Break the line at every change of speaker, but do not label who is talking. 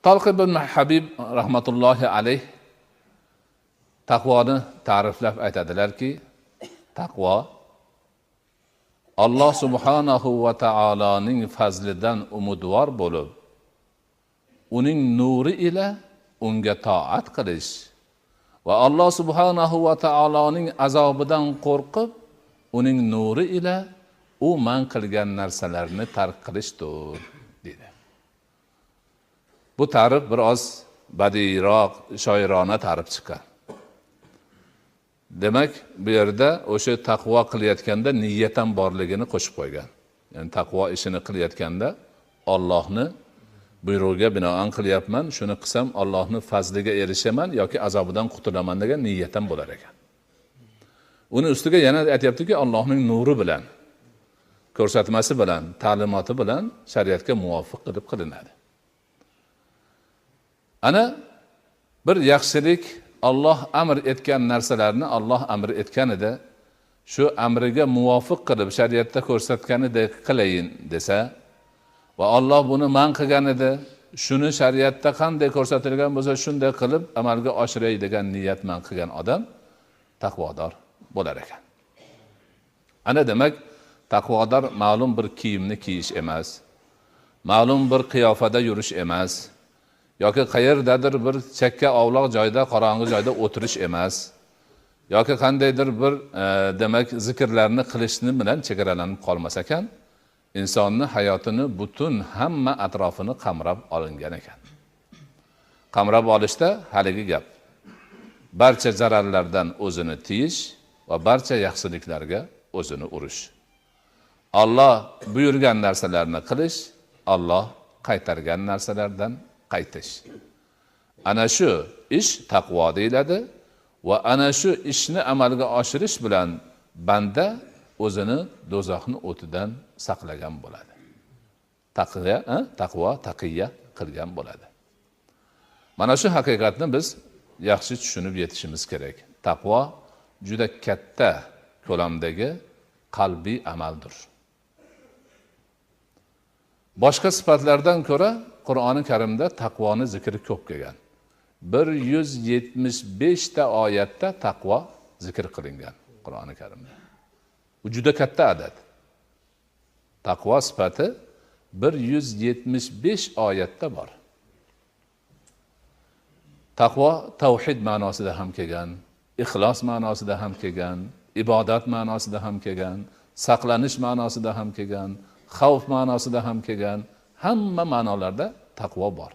Talq ibn Habib rahmatullohi alayh taqvoni ta'riflab aytadilarki, taqvo Alloh subhanahu va taoloning fazlidan umidvor bo'lib, uning nuri ila unga toat qilish va Alloh subhanahu va taoloning azobidan qo'rqib, uning nuri ila u man qilgan narsalarni tark qilishdir dedi. Bu ta'rif biroz badiyroq, shoirona ta'rif chiqqan. Demak, bu yerda o'sha taqvo qilayotganda niyat ham borligini qo'shib qo'ygan. Ya'ni taqvo ishini qilayotganda Allohni buyrug'iga binoan qilyapman, shuni qilsam Allohning fazliga erishaman yoki azobidan qutulaman degan niyat ham bo'lar ekan. Uni ustiga yana aytayaptiki, Allohning nuri bilan, ko'rsatmasi bilan, ta'limoti bilan shariatga muvofiq qilib qilinadi. Ana bir yaxshilik Alloh amr etgan narsalarni Alloh amr etganida shu amriga muvofiq qilib shariatda ko'rsatganidek qilayin desa va Alloh buni man qilganida shuni shariatda qanday ko'rsatilgan bo'lsa shunday qilib amalga oshiray degan niyat man qilgan odam taqvodor bo'lar ekan. Ana demak, taqvodor ma'lum bir kiyimni kiyish emas, ma'lum bir qiyofada yurish emas, yoki qayerdadir bir chakka ovloq joyda, qorong'i joyda o'tirish emas, yoki qandaydir bir demak zikrlarni qilishni bilan chegaralanib qolmas ekan, insonni hayotini butun hamma atrofini qamrab olingan ekan. Qamrab olishda haligi gap barcha zararlardan o'zini tiyish va barcha yaxshiliklarga o'zini urish. Alloh buyurgan narsalarni qilish, Alloh qaytargan narsalardan qaytish. Ana shu ish taqvo deyiladi va ana shu ishni amalga oshirish bilan banda o'zini do'zaxning o'tidan saqlagan bo'ladi. Taqvo taqiyya qilgan bo'ladi. Mana shu haqiqatni biz yaxshi tushunib yetishimiz kerak. Taqvo juda katta ko'lamdagi qalbiy amaldir. Boshqa sifatlardan ko'ra Qur'oni Karimda taqvoni zikri ko'p kelgan. 175 ta oyatda taqvo zikr qilingan Qur'oni Karimda. Bu juda katta adad. Taqvo sifati 175 oyatda bor. Taqvo tavhid ma'nosida ham kelgan, ixlos ma'nosida ham kelgan, ibodat ma'nosida ham kelgan, saqlanish ma'nosida ham kelgan, xavf ma'nosida ham kelgan, hamma ma'nolarda taqvo bor.